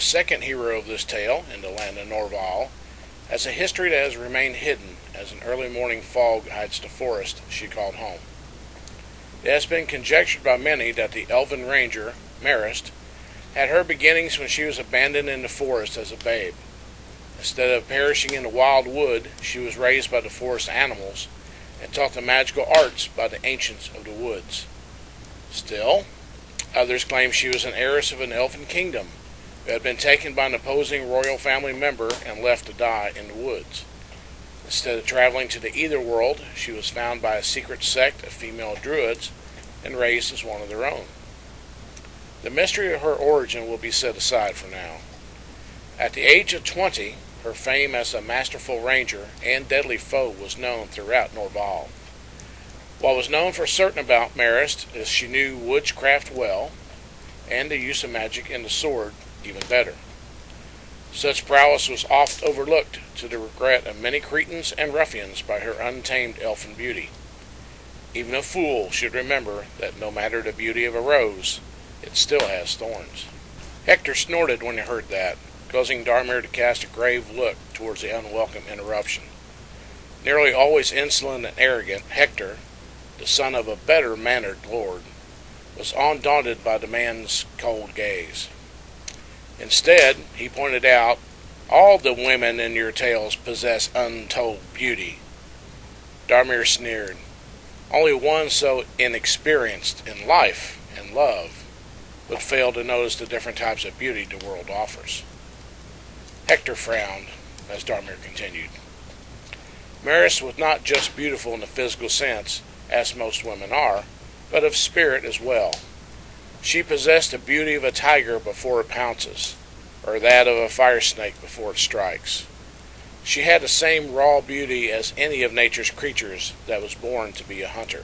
second hero of this tale in the land of Norval has a history that has remained hidden as an early morning fog hides the forest she called home. It has been conjectured by many that the elven ranger, Marist, had her beginnings when she was abandoned in the forest as a babe. Instead of perishing in the wild wood, she was raised by the forest animals and taught the magical arts by the ancients of the woods. Still, others claim she was an heiress of an elven kingdom who had been taken by an opposing royal family member and left to die in the woods. Instead of traveling to the Etherworld, she was found by a secret sect of female druids and raised as one of their own. The mystery of her origin will be set aside for now. At the age of 20, her fame as a masterful ranger and deadly foe was known throughout Norval. What was known for certain about Marist is she knew witchcraft well, and the use of magic in the sword even better. Such prowess was oft overlooked to the regret of many cretins and ruffians by her untamed elfin beauty. Even a fool should remember that no matter the beauty of a rose, it still has thorns. Hector snorted when he heard that, causing Darmir to cast a grave look towards the unwelcome interruption. Nearly always insolent and arrogant, Hector, the son of a better-mannered lord, was undaunted by the man's cold gaze. Instead, he pointed out, all the women in your tales possess untold beauty. Darmir sneered. Only one so inexperienced in life and love would fail to notice the different types of beauty the world offers. Hector frowned as Darmir continued. Marist was not just beautiful in the physical sense, as most women are, but of spirit as well. She possessed the beauty of a tiger before it pounces, or that of a fire snake before it strikes. She had the same raw beauty as any of nature's creatures that was born to be a hunter.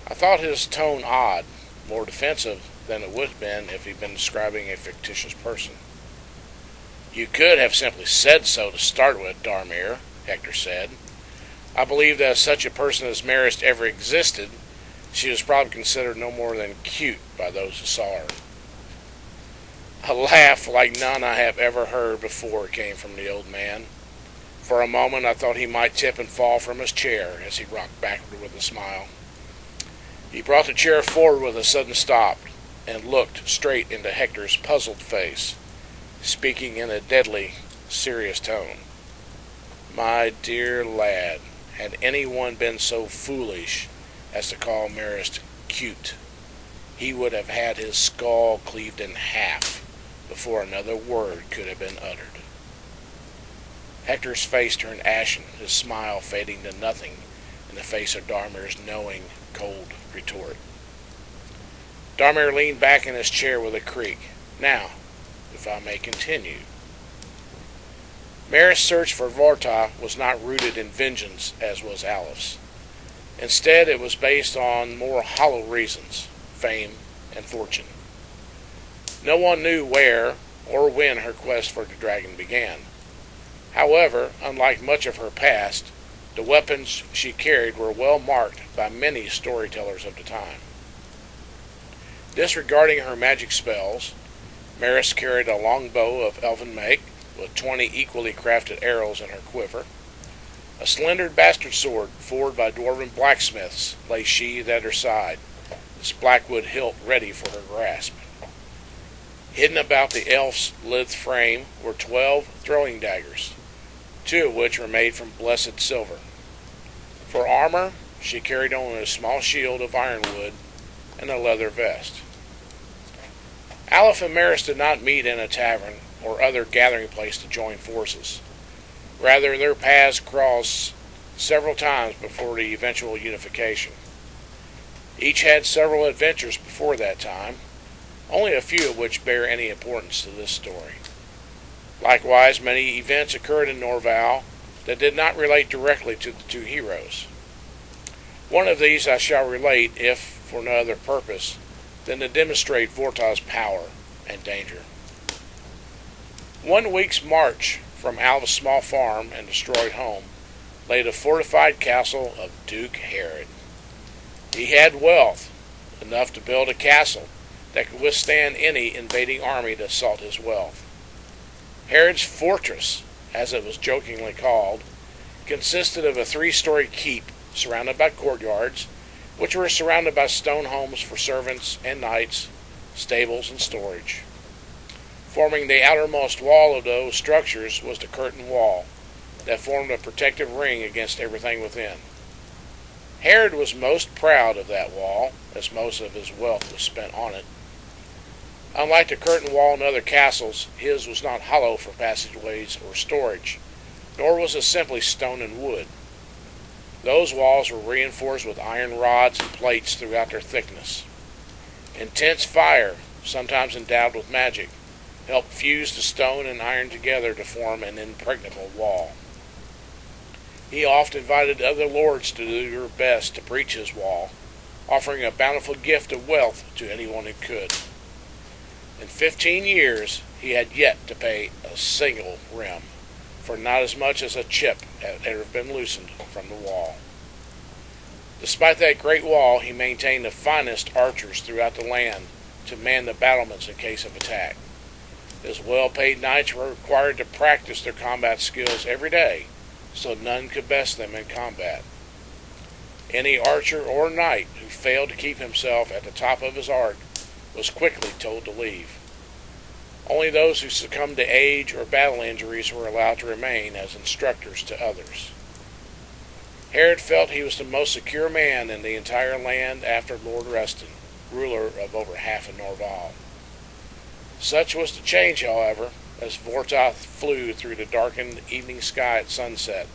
I thought his tone odd, more defensive than it would have been if he'd been describing a fictitious person. You could have simply said so to start with, Darmir, Hector said. I believe that if such a person as Marist ever existed, she was probably considered no more than cute by those who saw her. A laugh like none I have ever heard before came from the old man. For a moment I thought he might tip and fall from his chair as he rocked backward with a smile. He brought the chair forward with a sudden stop and looked straight into Hector's puzzled face, speaking in a deadly, serious tone. My dear lad, had anyone been so foolish as to call Marist cute, he would have had his skull cleaved in half before another word could have been uttered. Hector's face turned ashen, his smile fading to nothing in the face of Darmir's knowing, cold retort. Darmir leaned back in his chair with a creak. Now, if I may continue. Marist's search for Vorta was not rooted in vengeance as was Alif's. Instead, it was based on more hollow reasons, fame and fortune. No one knew where or when her quest for the dragon began. However, unlike much of her past, the weapons she carried were well marked by many storytellers of the time. Disregarding her magic spells, Marist carried a longbow of elven make, with 20 equally crafted arrows in her quiver. A slender bastard sword, forged by dwarven blacksmiths, lay sheathed at her side, its blackwood hilt ready for her grasp. Hidden about the elf's lithe frame were 12 throwing daggers, 2 of which were made from blessed silver. For armor, she carried only a small shield of ironwood and a leather vest. Alif and Marist did not meet in a tavern or other gathering place to join forces. Rather, their paths crossed several times before the eventual unification. Each had several adventures before that time, only a few of which bear any importance to this story. Likewise, many events occurred in Norval that did not relate directly to the two heroes. One of these I shall relate, if for no other purpose than to demonstrate Vorta's power and danger. 1 week's march from Alva's small farm and destroyed home lay the fortified castle of Duke Herod. He had wealth, enough to build a castle that could withstand any invading army to assault his wealth. Herod's fortress, as it was jokingly called, consisted of a 3-story keep surrounded by courtyards, which were surrounded by stone homes for servants and knights, stables, and storage. Forming the outermost wall of those structures was the curtain wall that formed a protective ring against everything within. Herod was most proud of that wall, as most of his wealth was spent on it. Unlike the curtain wall in other castles, his was not hollow for passageways or storage, nor was it simply stone and wood. Those walls were reinforced with iron rods and plates throughout their thickness. Intense fire, sometimes endowed with magic, helped fuse the stone and iron together to form an impregnable wall. He often invited other lords to do their best to breach his wall, offering a bountiful gift of wealth to anyone who could. In 15 years, he had yet to pay a single rim, for not as much as a chip had ever been loosened from the wall. Despite that great wall, he maintained the finest archers throughout the land to man the battlements in case of attack. His well-paid knights were required to practice their combat skills every day, so none could best them in combat. Any archer or knight who failed to keep himself at the top of his art was quickly told to leave. Only those who succumbed to age or battle injuries were allowed to remain as instructors to others. Herod felt he was the most secure man in the entire land after Lord Rustin, ruler of over half of Norval. Such was the change, however, as Vortoth flew through the darkened evening sky at sunset,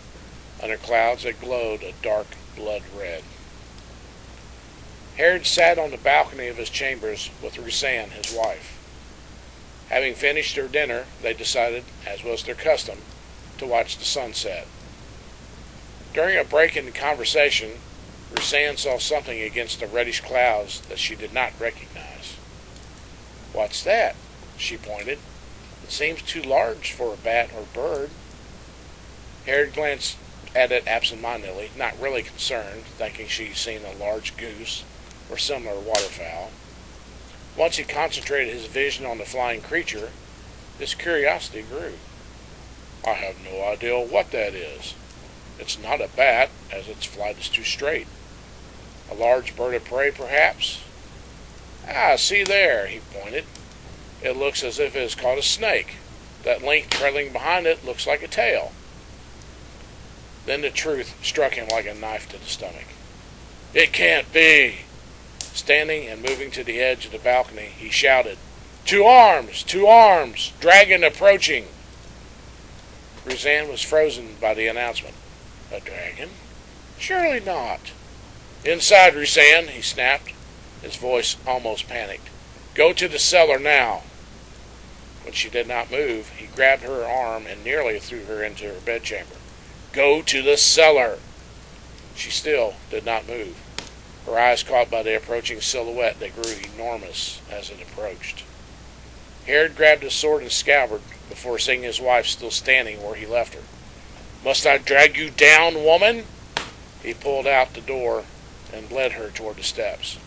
under clouds that glowed a dark blood red. Herod sat on the balcony of his chambers with Rusan, his wife. Having finished their dinner, they decided, as was their custom, to watch the sunset. During a break in the conversation, Rusan saw something against the reddish clouds that she did not recognize. "What's that?" she pointed. "It seems too large for a bat or bird." Herod glanced at it absentmindedly, not really concerned, thinking she'd seen a large goose or similar waterfowl. Once he concentrated his vision on the flying creature, his curiosity grew. "I have no idea what that is. It's not a bat, as its flight is too straight. A large bird of prey, perhaps?" "Ah, see there," he pointed. "It looks as if it has caught a snake. That link trailing behind it looks like a tail." Then the truth struck him like a knife to the stomach. "It can't be!" Standing and moving to the edge of the balcony, he shouted, "To arms! To arms! Dragon approaching!" Rusan was frozen by the announcement. "A dragon? Surely not." "Inside, Rusan," he snapped, his voice almost panicked. "Go to the cellar now." When she did not move, he grabbed her arm and nearly threw her into her bedchamber. "Go to the cellar!" She still did not move, her eyes caught by the approaching silhouette that grew enormous as it approached. Herod grabbed his sword and scabbard before seeing his wife still standing where he left her. "Must I drag you down, woman?" He pulled out the door and led her toward the steps.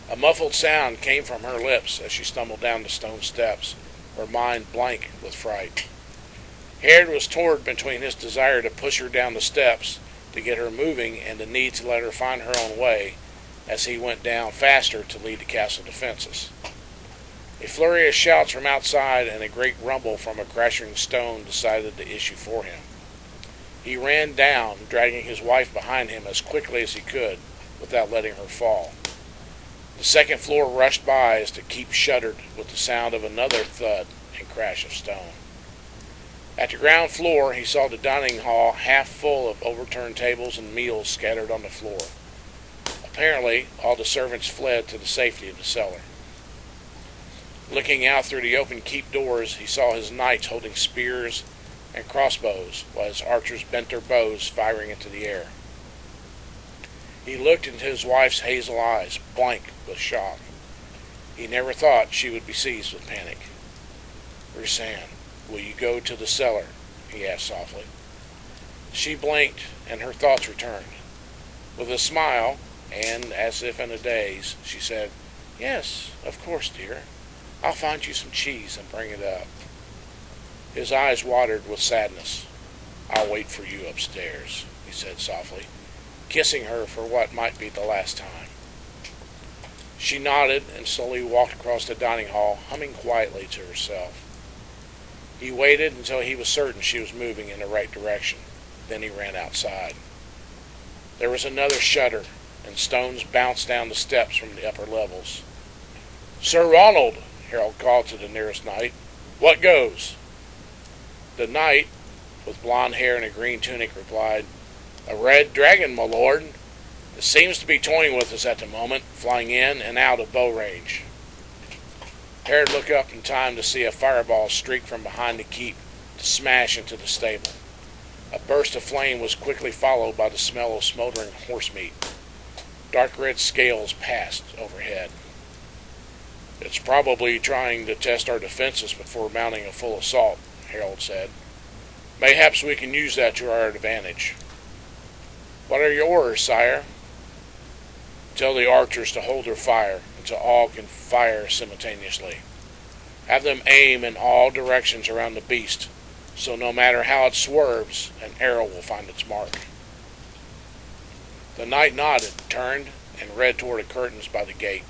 A muffled sound came from her lips as she stumbled down the stone steps, her mind blank with fright. Herod was torn between his desire to push her down the steps to get her moving and the need to let her find her own way as he went down faster to lead the castle defenses. A flurry of shouts from outside and a great rumble from a crashing stone decided the issue for him. He ran down, dragging his wife behind him as quickly as he could without letting her fall. The second floor rushed by as the keep shuddered with the sound of another thud and crash of stone. At the ground floor, he saw the dining hall half full of overturned tables and meals scattered on the floor. Apparently, all the servants fled to the safety of the cellar. Looking out through the open keep doors, he saw his knights holding spears and crossbows, while his archers bent their bows, firing into the air. He looked into his wife's hazel eyes, blank with shock. He never thought she would be seized with panic. "Rusan, will you go to the cellar?" he asked softly. She blinked, and her thoughts returned. With a smile, and as if in a daze, she said, Yes, of course, dear. I'll find you some cheese and bring it up. His eyes watered with sadness. I'll wait for you upstairs, he said softly, kissing her for what might be the last time. She nodded and slowly walked across the dining hall, humming quietly to herself. He waited until he was certain she was moving in the right direction. Then he ran outside. There was another shudder, and stones bounced down the steps from the upper levels. Sir Ronald, Harold called to the nearest knight. What goes? The knight, with blond hair and a green tunic, replied, A red dragon, my lord. It seems to be toying with us at the moment, flying in and out of bow range. Harold looked up in time to see a fireball streak from behind the keep to smash into the stable. A burst of flame was quickly followed by the smell of smoldering horse meat. Dark red scales passed overhead. It's probably trying to test our defenses before mounting a full assault, Harold said. Mayhaps we can use that to our advantage. What are your orders, sire? Tell the archers to hold their fire until all can fire simultaneously. Have them aim in all directions around the beast, so no matter how it swerves, an arrow will find its mark. The knight nodded, turned, and read toward the curtains by the gate.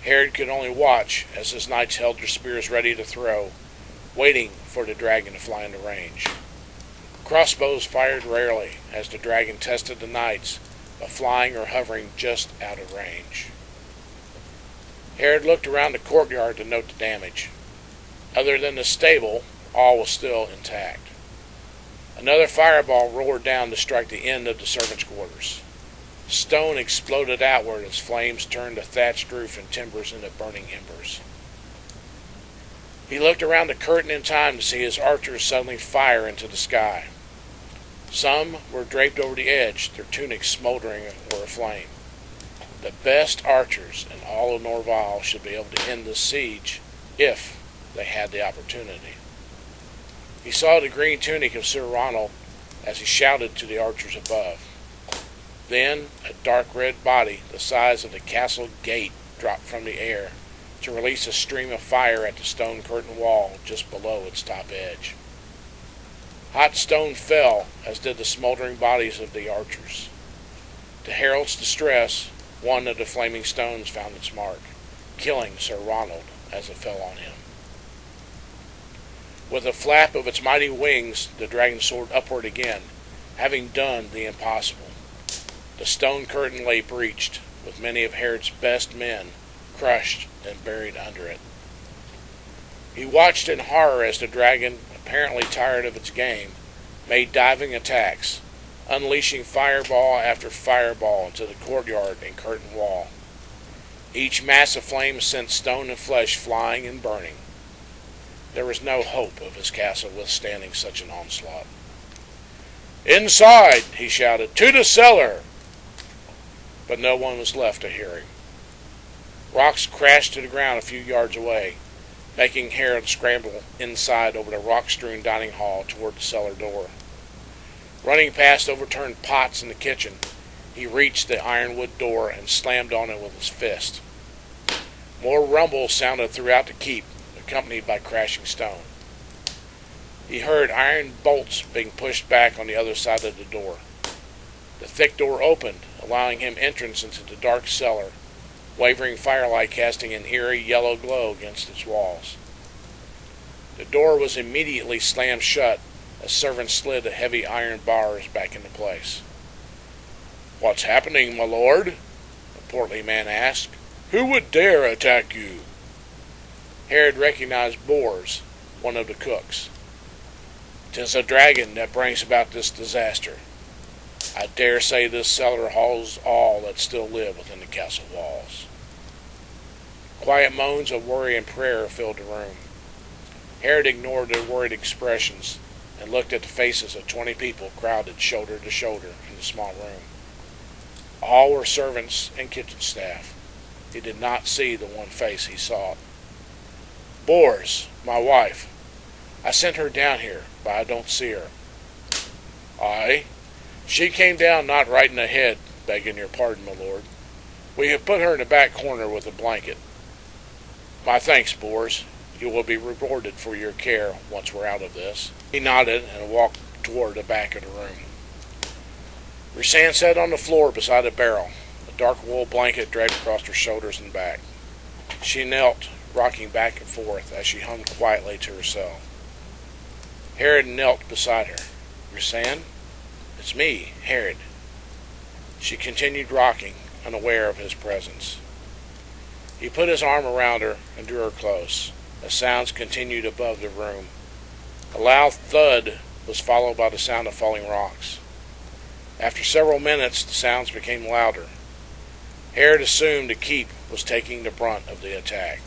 Harold could only watch as his knights held their spears ready to throw, waiting for the dragon to fly into range. Crossbows fired rarely as the dragon tested the knights by flying or hovering just out of range. Harold looked around the courtyard to note the damage. Other than the stable, all was still intact. Another fireball roared down to strike the end of the servants' quarters. Stone exploded outward as flames turned the thatched roof and timbers into burning embers. He looked around the curtain in time to see his archers suddenly fire into the sky. Some were draped over the edge, their tunics smoldering or aflame. The best archers in all of Norval should be able to end this siege if they had the opportunity. He saw the green tunic of Sir Ronald as he shouted to the archers above. Then a dark red body the size of the castle gate dropped from the air to release a stream of fire at the stone curtain wall just below its top edge. Hot stone fell, as did the smoldering bodies of the archers. To Harold's distress, one of the flaming stones found its mark, killing Sir Ronald as it fell on him. With a flap of its mighty wings, the dragon soared upward again, having done the impossible. The stone curtain lay breached, with many of Harold's best men crushed and buried under it. He watched in horror as the dragon, apparently tired of its game, made diving attacks, unleashing fireball after fireball into the courtyard and curtain wall. Each mass of flame sent stone and flesh flying and burning. There was no hope of his castle withstanding such an onslaught. "Inside!" he shouted. "To the cellar!" But no one was left to hear him. Rocks crashed to the ground a few yards away, making Harold scramble inside over the rock-strewn dining hall toward the cellar door. Running past overturned pots in the kitchen, he reached the ironwood door and slammed on it with his fist. More rumbles sounded throughout the keep, accompanied by crashing stone. He heard iron bolts being pushed back on the other side of the door. The thick door opened, allowing him entrance into the dark cellar, wavering firelight casting an eerie yellow glow against its walls. The door was immediately slammed shut as servants slid the heavy iron bars back into place. "What's happening, my lord?" a portly man asked. "Who would dare attack you?" Harold recognized Bors, one of the cooks. "'Tis a dragon that brings about this disaster. I dare say this cellar holds all that still live within the castle walls." Quiet moans of worry and prayer filled the room. Harold ignored their worried expressions and looked at the faces of 20 people crowded shoulder to shoulder in the small room. All were servants and kitchen staff. He did not see the one face he sought. "Bors, my wife. I sent her down here, but I don't see her." "Aye? She came down not right in the head, begging your pardon, my lord. We have put her in the back corner with a blanket. My thanks, Bors. You will be rewarded for your care once we're out of this. He nodded and walked toward the back of the room. Rhysand sat on the floor beside a barrel, a dark wool blanket draped across her shoulders and back. She knelt, rocking back and forth as she hummed quietly to herself. Herod knelt beside her. Rhysand? It's me, Herod. She continued rocking, unaware of his presence. He put his arm around her and drew her close. The sounds continued above the room. A loud thud was followed by the sound of falling rocks. After several minutes, the sounds became louder. Herod assumed the keep was taking the brunt of the attack.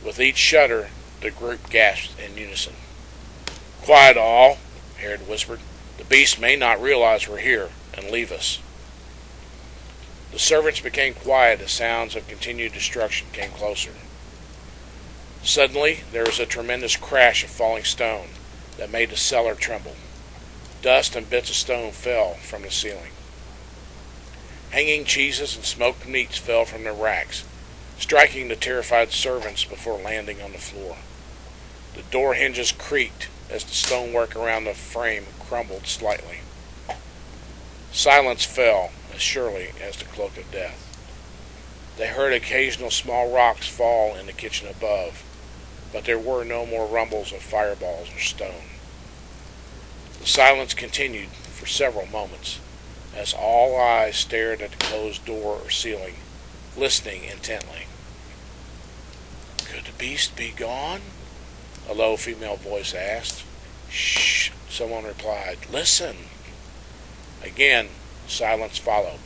With each shudder, the group gasped in unison. Quiet all, Herod whispered. The beast may not realize we're here and leave us. The servants became quiet as sounds of continued destruction came closer. Suddenly, there was a tremendous crash of falling stone that made the cellar tremble. Dust and bits of stone fell from the ceiling. Hanging cheeses and smoked meats fell from their racks, striking the terrified servants before landing on the floor. The door hinges creaked as the stonework around the frame crumbled slightly. Silence fell as surely as the cloak of death. They heard occasional small rocks fall in the kitchen above, but there were no more rumbles of fireballs or stone. The silence continued for several moments, as all eyes stared at the closed door or ceiling, listening intently. Could the beast be gone? A low female voice asked. Shh, someone replied. Listen. Again, silence followed.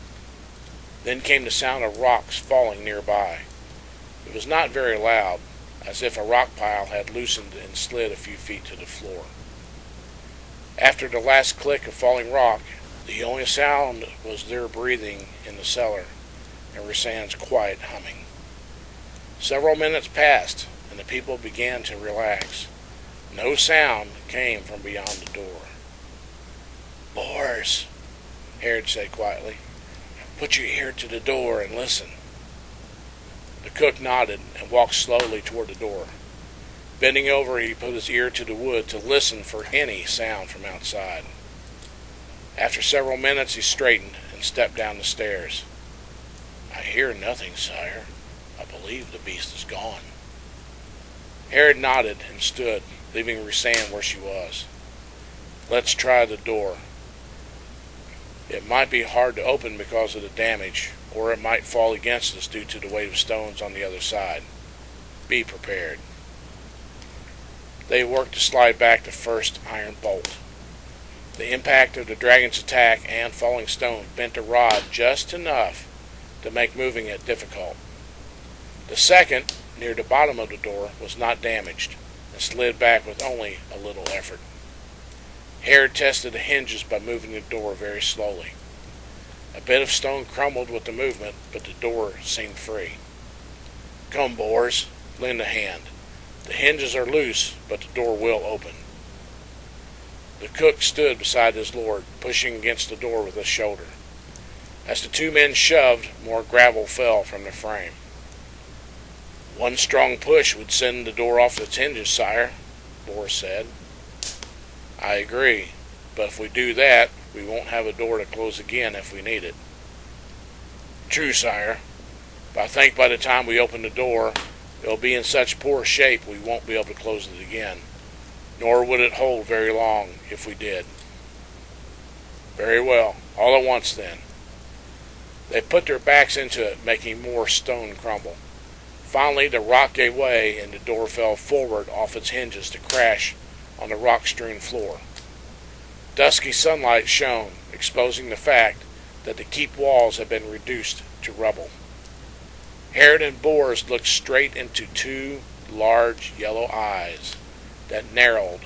Then came the sound of rocks falling nearby. It was not very loud, as if a rock pile had loosened and slid a few feet to the floor. After the last click of falling rock, the only sound was their breathing in the cellar and Rhysand's quiet humming. Several minutes passed, and the people began to relax. No sound came from beyond the door. Bors, Herod said quietly, put your ear to the door and listen. The cook nodded and walked slowly toward the door. Bending over, he put his ear to the wood to listen for any sound from outside. After several minutes, he straightened and stepped down the stairs. I hear nothing, sire. I believe the beast is gone. Herod nodded and stood, leaving Rhysand where she was. Let's try the door. It might be hard to open because of the damage, or it might fall against us due to the weight of stones on the other side. Be prepared. They worked to slide back the first iron bolt. The impact of the dragon's attack and falling stone bent the rod just enough to make moving it difficult. The second, near the bottom of the door, was not damaged and slid back with only a little effort. Herod tested the hinges by moving the door very slowly. A bit of stone crumbled with the movement, but the door seemed free. Come, Bors, lend a hand. The hinges are loose, but the door will open. The cook stood beside his lord, pushing against the door with his shoulder. As the two men shoved, more gravel fell from the frame. One strong push would send the door off its hinges, sire, Bors said. I agree, but if we do that, we won't have a door to close again if we need it. True, sire, but I think by the time we open the door, it'll be in such poor shape we won't be able to close it again, nor would it hold very long if we did. Very well, all at once then. They put their backs into it, making more stone crumble. Finally, the rock gave way and the door fell forward off its hinges to crash on the rock-strewn floor. Dusky sunlight shone, exposing the fact that the keep walls had been reduced to rubble. Herod and Bors looked straight into two large yellow eyes that narrowed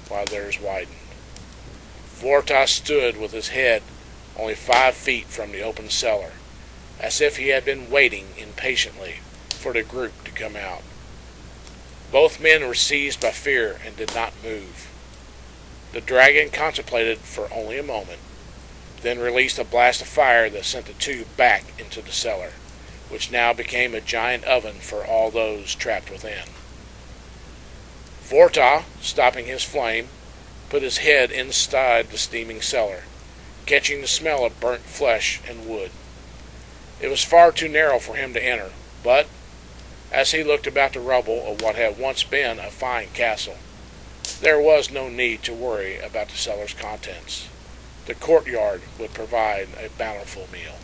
while theirs widened. Vortas stood with his head only 5 feet from the open cellar, as if he had been waiting impatiently for the group to come out. Both men were seized by fear and did not move. The dragon contemplated for only a moment, then released a blast of fire that sent the two back into the cellar, which now became a giant oven for all those trapped within. Vorta, stopping his flame, put his head inside the steaming cellar, catching the smell of burnt flesh and wood. It was far too narrow for him to enter, but as he looked about the rubble of what had once been a fine castle, there was no need to worry about the cellar's contents. The courtyard would provide a bountiful meal.